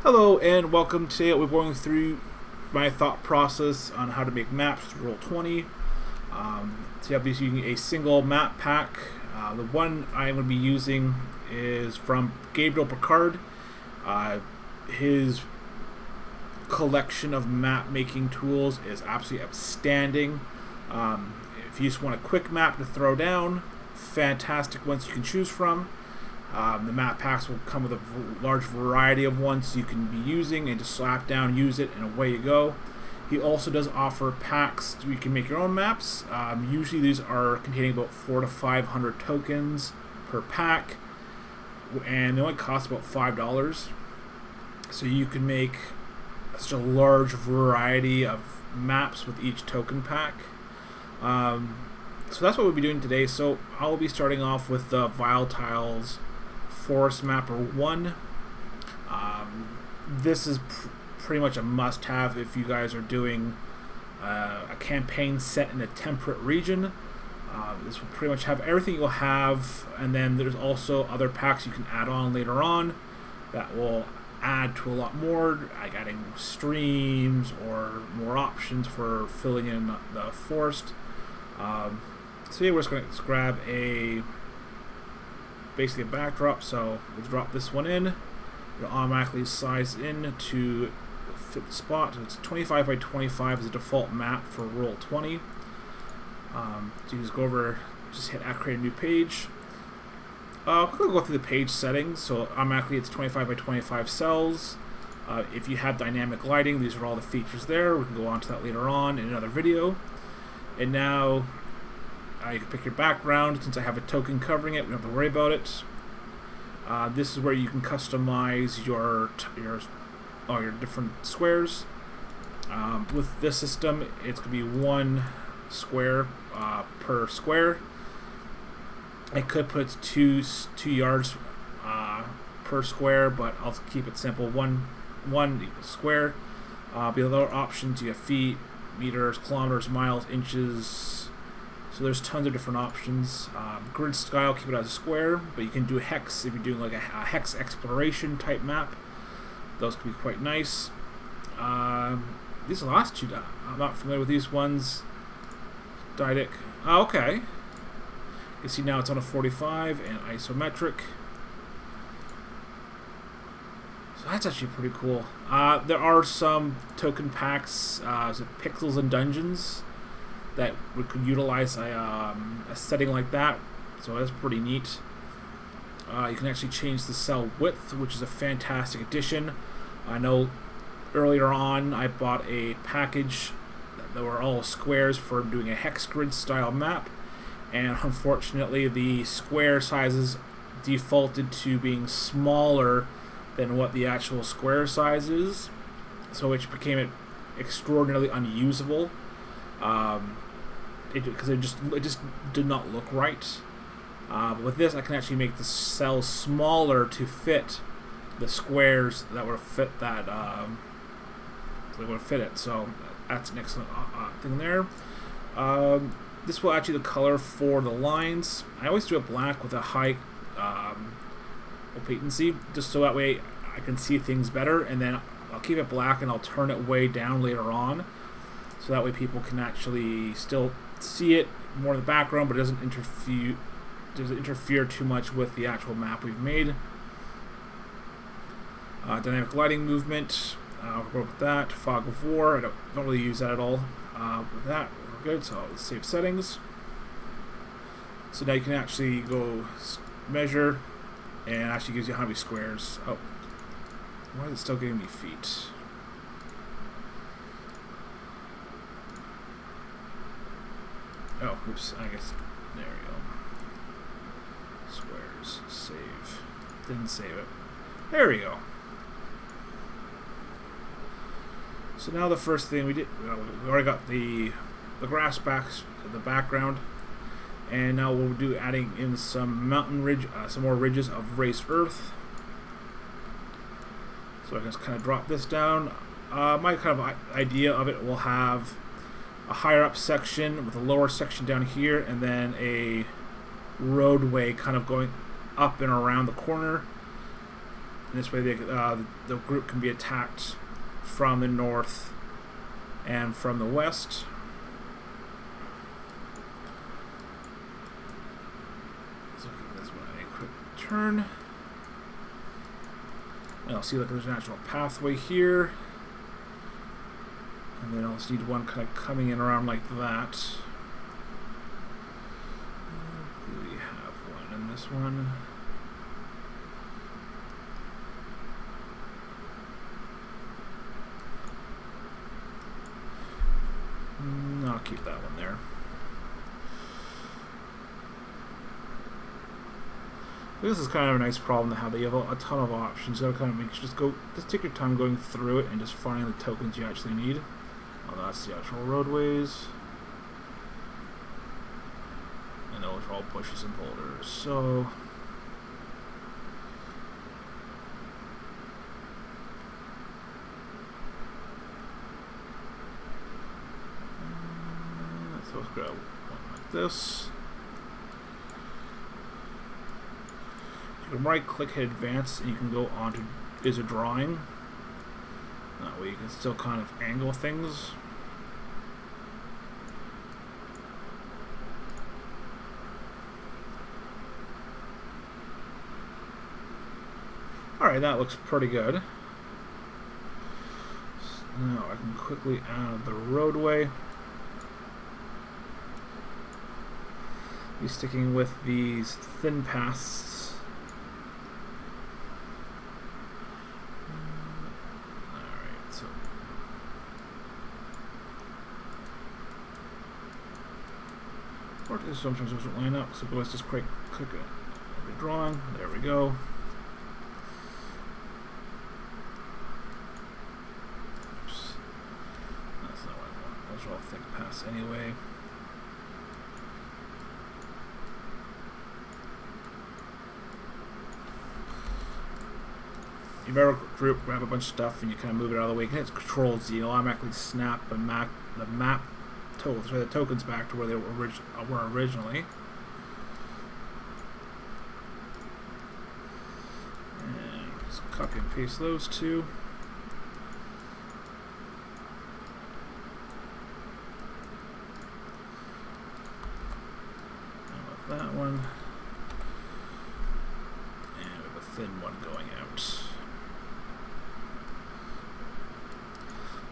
Hello and welcome. Today we're going through my thought process on how to make maps with Roll20. So I'll be using a single map pack. The one I'm going to be using is from Gabriel Picard. His collection of map making tools is absolutely outstanding. If you just want a quick map to throw down, fantastic ones you can choose from. The map packs will come with a large variety of ones you can be using, and just slap down, use it, and away you go. He also does offer packs so you can make your own maps. Usually these are containing about 400 to 500 tokens per pack, and they only cost about $5. So you can make such a large variety of maps with each token pack. So that's what we'll be doing today. So I'll be starting off with the Vile Tiles Forest Mapper 1. This is pretty much a must-have if you guys are doing a campaign set in a temperate region. This will pretty much have everything you'll have, and then there's also other packs you can add on later on that will add to a lot more, like adding streams or more options for filling in the forest. So yeah, we're just going to grab basically a backdrop. So we'll drop this one in. It'll automatically size in to fit the spot. It's 25 by 25 is the default map for Roll20. So you just go over, just hit create a new page. I'll go through the page settings. So automatically it's 25 by 25 cells. If you have dynamic lighting, these are all the features there. We can go on to that later on in another video. And now you can pick your background. Since I have a token covering it, we don't have to worry about it. This is where you can customize your different squares. With this system, it's going to be one square per square. I could put two yards per square, but I'll keep it simple. One square. The other options, you have feet, meters, kilometers, miles, inches. So there's tons of different options. Grid style, keep it as a square, but you can do a hex if you're doing like a hex exploration type map. Those can be quite nice. These last two, I'm not familiar with these ones. Didic. Oh, okay. You can see now it's on a 45 and isometric. So that's actually pretty cool. There are some token packs, Pixels and Dungeons, that we could utilize a setting like that, so that's pretty neat. You can actually change the cell width, which is a fantastic addition. I know earlier on I bought a package that were all squares for doing a hex grid style map, and unfortunately the square sizes defaulted to being smaller than what the actual square size is, so which became it extraordinarily unusable. Because it just did not look right. But with this, I can actually make the cells smaller to fit the squares that would fit that. That would fit it. So that's an excellent thing there. This will actually the color for the lines. I always do it black with a high opacency, just so that way I can see things better. And then I'll keep it black and I'll turn it way down later on, so that way people can actually still see it more in the background, but it doesn't interfere too much with the actual map we've made. Dynamic lighting movement, we'll go with that. Fog of War, I don't really use that at all. With that, we're good, so let's save settings. So now you can actually go measure, and it actually gives you how many squares. Oh, why is it still giving me feet? Oh, oops, I guess, there we go. Squares, save. Didn't save it. There we go. So now the first thing we did, we already got the grass back to the background, and now we'll do adding in some mountain ridge, some more ridges of raised earth. So I can just kind of drop this down. My kind of idea of it will have a higher up section with a lower section down here, and then a roadway kind of going up and around the corner. And this way the group can be attacked from the north and from the west. So this one, a quick turn. And I'll see like there's an actual pathway here. And then I'll just need one kind of coming in around like that. Do we have one in this one? I'll keep that one there. This is kind of a nice problem to have. That you have a ton of options. So it kind of makes you just take your time going through it and just find the tokens you actually need. Oh, that's the actual roadways. And those are all bushes and boulders. So let's grab one like this. You can right click, hit advance, and you can go on to is a drawing. That way you can still kind of angle things. Alright, that looks pretty good. So now I can quickly add the roadway. Be sticking with these thin paths. Alright, so sometimes doesn't line up, so let's just click the drawing. There we go. Oops. That's not what I want. Those are all thick paths anyway. You better group, grab a bunch of stuff, and you kind of move it out of the way. You can hit Control-Z, it'll automatically snap the map tokens back to where they were originally. And just copy and paste those two. And with that one. And with a thin one going out.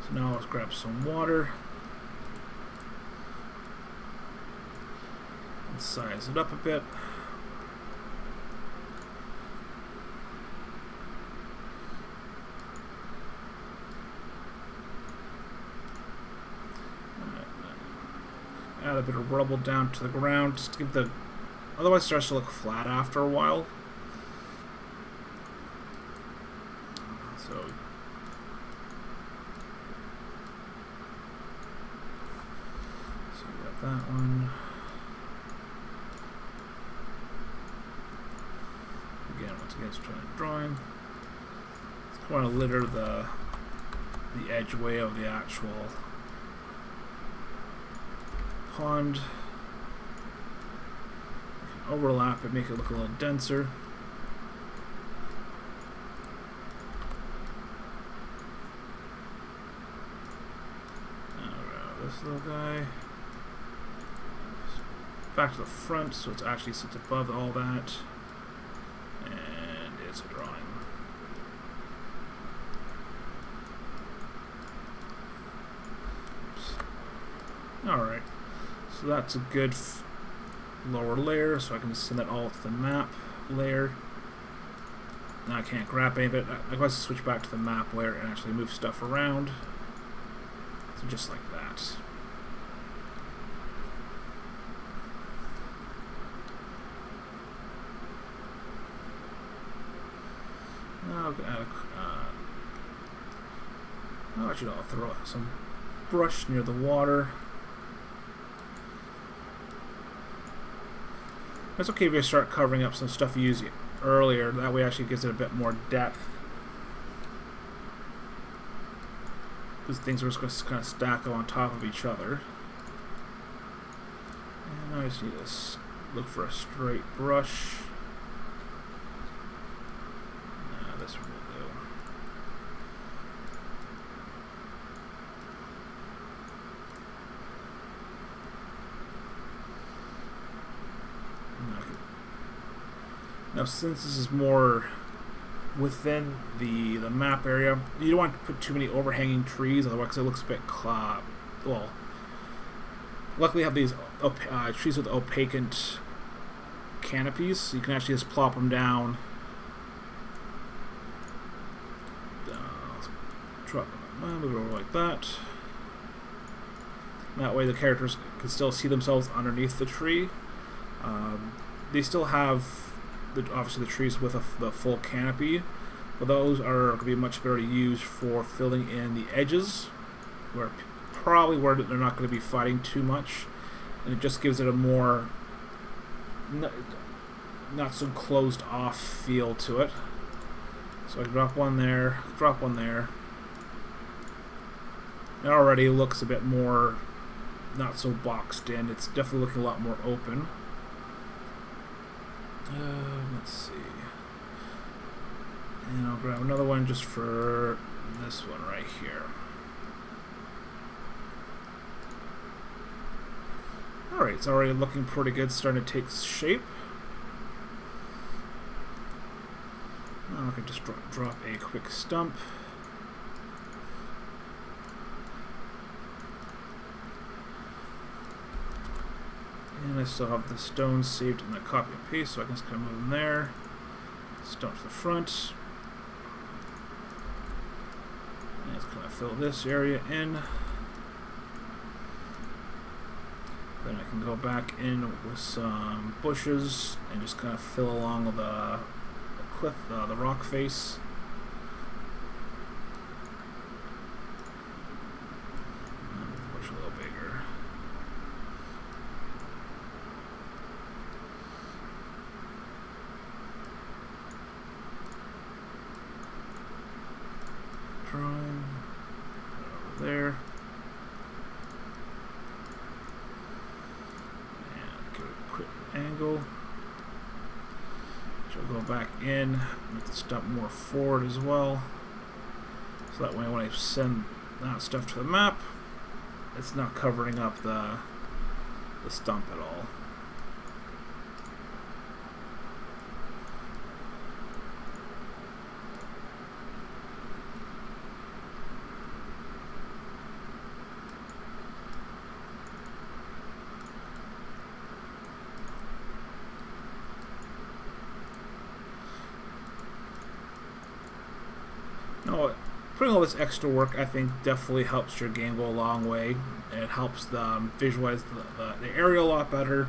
So now let's grab some water. And size it up a bit. Add a bit of rubble down to the ground, just to give the... Otherwise it starts to look flat after a while. So we got that one. Again, once again, it's trying to drawing. Just want to litter the edgeway of the actual pond. You can overlap it, make it look a little denser. This little guy back to the front, so it actually sits above all that, and it's a drawing. Alright, so that's a good lower layer, so I can just send that all to the map layer. Now I can't grab any of it. I can switch back to the map layer and actually move stuff around. So just like that. Now actually I'll throw some brush near the water. It's okay if you start covering up some stuff you used earlier. That way actually gives it a bit more depth. Because things are just going to kind of stack up on top of each other. And I just need to look for a straight brush. This one Now, since this is more within the map area, you don't want to put too many overhanging trees, otherwise it looks a bit well. Luckily, I have these trees with opacant canopies, so you can actually just plop them down. Drop them, move it over like that. That way, the characters can still see themselves underneath the tree. They still have obviously the trees with the full canopy, but those are going to be much better used for filling in the edges, where they're not going to be fighting too much, and it just gives it a more not so closed off feel to it. So I drop one there, drop one there. It already looks a bit more not so boxed in. It's definitely looking a lot more open. Let's see. And I'll grab another one just for this one right here. Alright, it's already looking pretty good, starting to take shape. Now I can just drop a quick stump. And I still have the stones saved in the copy and paste, so I can just kind of move them there. Stump to the front. And let's kind of fill this area in. Then I can go back in with some bushes and just kind of fill along with the cliff, the rock face. And make the bush a little bigger. Drawing over there. Angle. So I'll go back in, make the stump more forward as well. So that way when I send that stuff to the map, it's not covering up the stump at all. No, putting all this extra work, I think, definitely helps your game go a long way. It helps them visualize the area a lot better.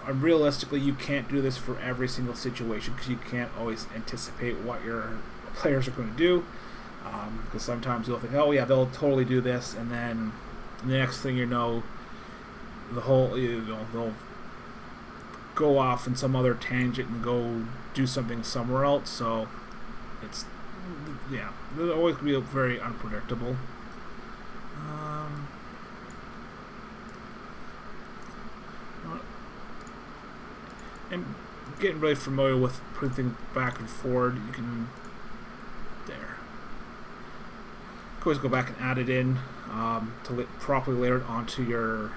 Realistically, you can't do this for every single situation because you can't always anticipate what your players are going to do. Because sometimes you'll think, oh yeah, they'll totally do this, and then the next thing you know, they'll go off in some other tangent and go do something somewhere else. So it's they're always going to be very unpredictable. And getting really familiar with putting things back and forward, you can always go back and add it in to properly layer it onto your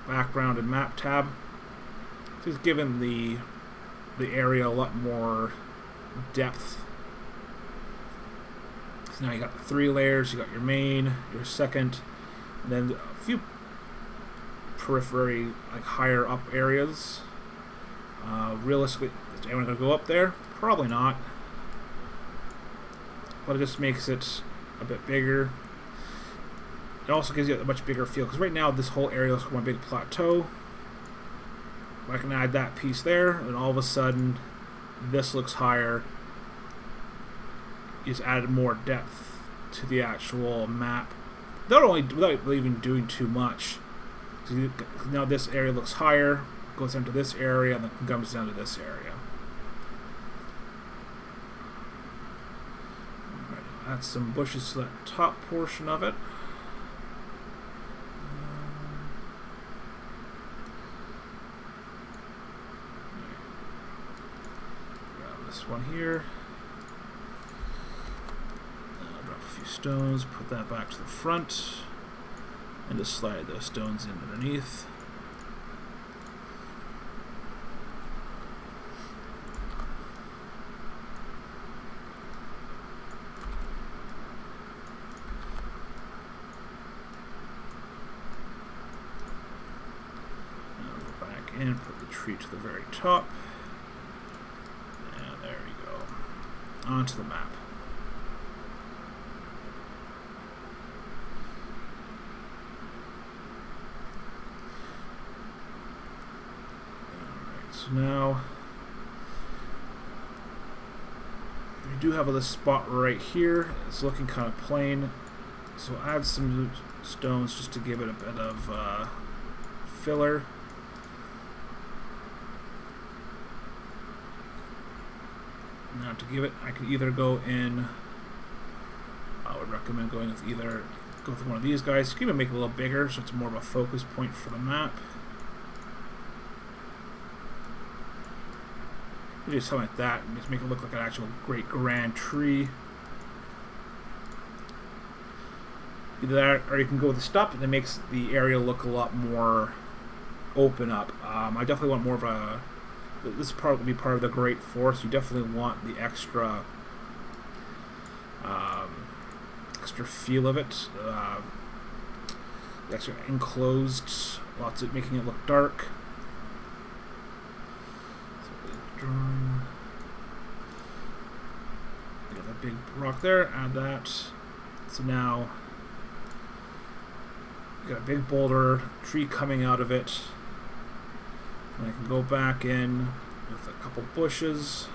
background and map tab. So it's given the area a lot more depth. So now you got the 3 layers. You got your main, your second, and then a few periphery, like higher up areas. Realistically, is anyone going to go up there? Probably not. But it just makes it a bit bigger. It also gives you a much bigger feel, because right now this whole area looks like one big plateau. I can add that piece there, and all of a sudden this looks higher. You just added more depth to the actual map. Without even doing too much. So now this area looks higher, goes down to this area, and then comes down to this area. Right, add some bushes to that top portion of it. Grab this one here. Drop a few stones, put that back to the front, and just slide those stones in underneath. and put the tree to the very top. And there we go. Onto the map. Alright, so now we do have this spot right here. It's looking kind of plain. So I'll add some stones just to give it a bit of filler. Now to give it, I can either go in, I would recommend going with go with one of these guys, even make it a little bigger so it's more of a focus point for the map. You do something like that and just make it look like an actual great grand tree. Either that, or you can go with the stop, and it makes the area look a lot more open up. I definitely want more of a. This part will be part of the Great Forest. You definitely want the extra feel of it. The extra enclosed, lots of making it look dark. So got that big rock there. Add that. So now. Got a big boulder, tree coming out of it. And I can go back in with a couple bushes.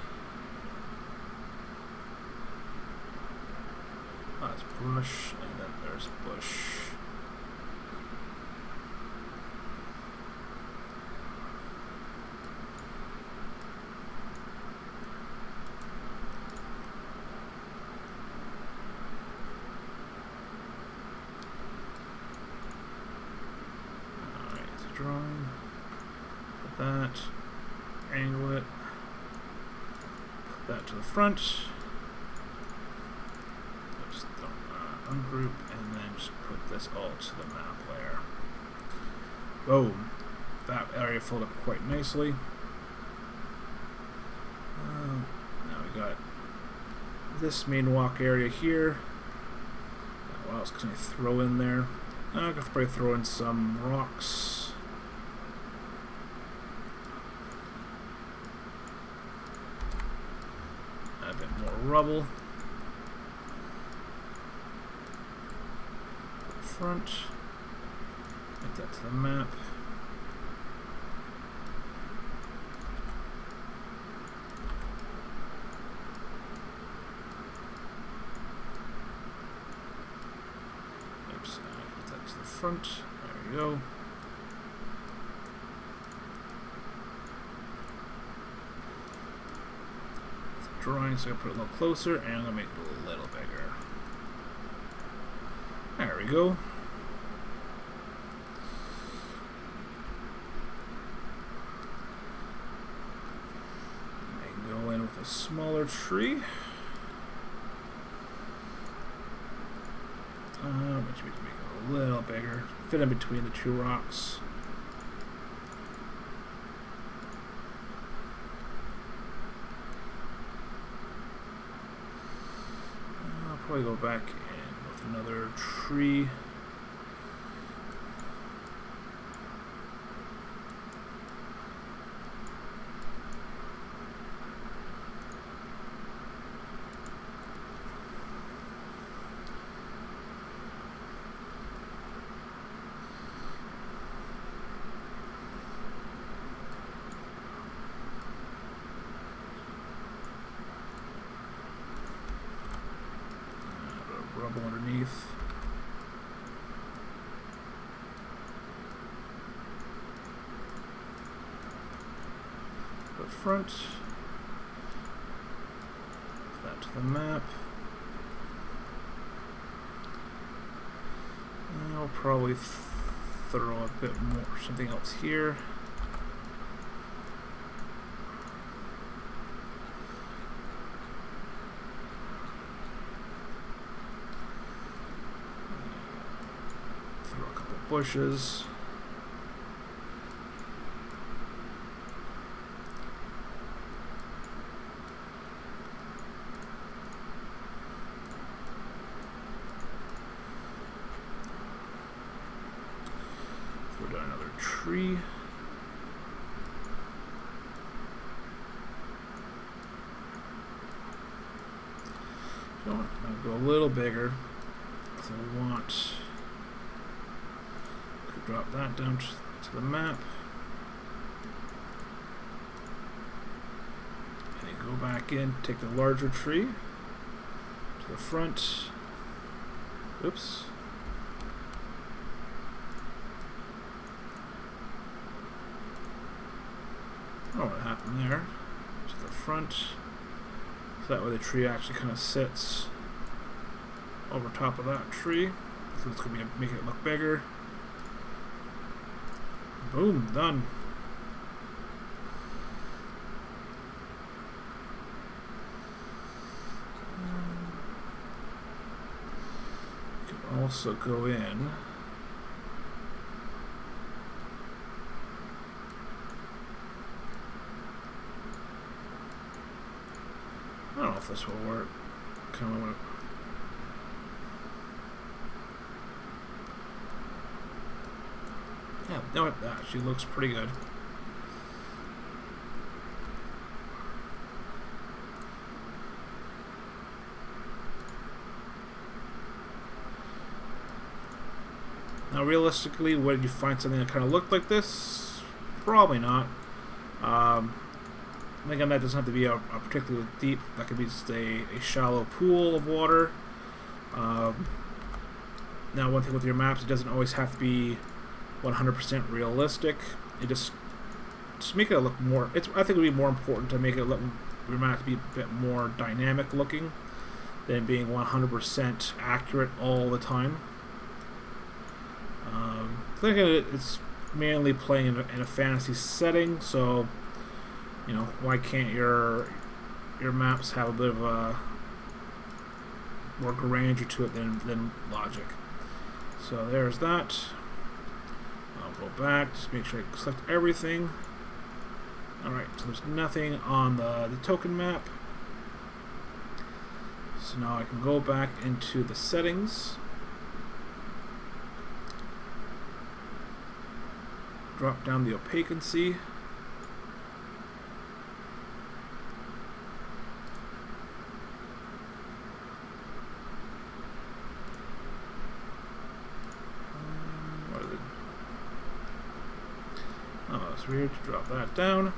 That's brush, and then there's bush. Drawing, put that, angle it, put that to the front, just ungroup, and then just put this all to the map layer. Boom, that area filled up quite nicely. Now we got this main walk area here. What else can I throw in there? I could probably throw in some rocks. A bit more rubble. Front. Get that to the map. Oops, get that to the front. There we go. Drawing, so I'm going to put it a little closer, and I'm going to make it a little bigger. There we go. I can go in with a smaller tree. Which we can make it a little bigger. Fit in between the two rocks. Probably go back in with another tree. Rubble underneath. The front. That to the map. And I'll probably throw a bit more, something else here. Bushes. Throw down another tree. I'm going to go a little bigger. So I want to drop that down to the map. And then go back in, take the larger tree to the front. Oops. I don't know what happened there. To the front. So that way the tree actually kind of sits over top of that tree. So it's going to make it look bigger. Boom, done. You can also go in. I don't know if this will work. Kind of want to. Yeah, no, that actually looks pretty good. Now, realistically, would you find something that kind of looked like this? Probably not. Again, that doesn't have to be a particularly deep. That could be just a shallow pool of water. Now, one thing with your maps, it doesn't always have to be 100% realistic. It just make it look more. I think it would be more important to make it look your map be a bit more dynamic looking than being 100% accurate all the time. I think it's mainly playing in a fantasy setting, so you know, why can't your maps have a bit of a more grandeur to it than logic? So there's that. I'll go back, just make sure I select everything. Alright, so there's nothing on the token map. So now I can go back into the settings. Drop down the opacancy. Oh, it's weird to drop that down.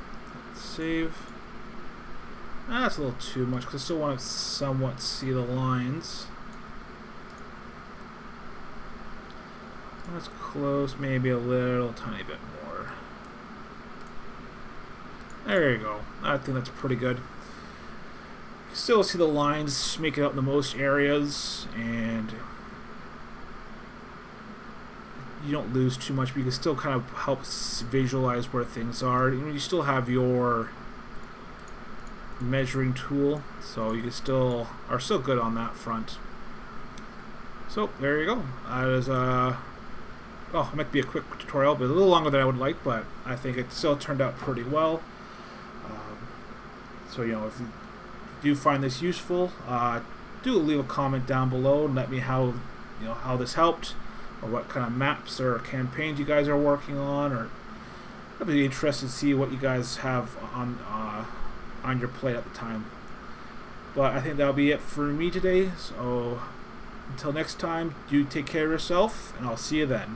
Let's save. That's a little too much because I still want to somewhat see the lines. That's close, maybe a little tiny bit more. There you go. I think that's pretty good. You still see the lines make it out in the most areas, and you don't lose too much, but you can still kind of help visualize where things are. You still have your measuring tool, so you are still good on that front. So there you go. That is it might be a quick tutorial, but a little longer than I would like, but I think it still turned out pretty well. So you know, if you do find this useful, do leave a comment down below and let me how this helped, or what kind of maps or campaigns you guys are working on, or I'd be interested to see what you guys have on your plate at the time. But I think that'll be it for me today. So until next time, do take care of yourself, and I'll see you then.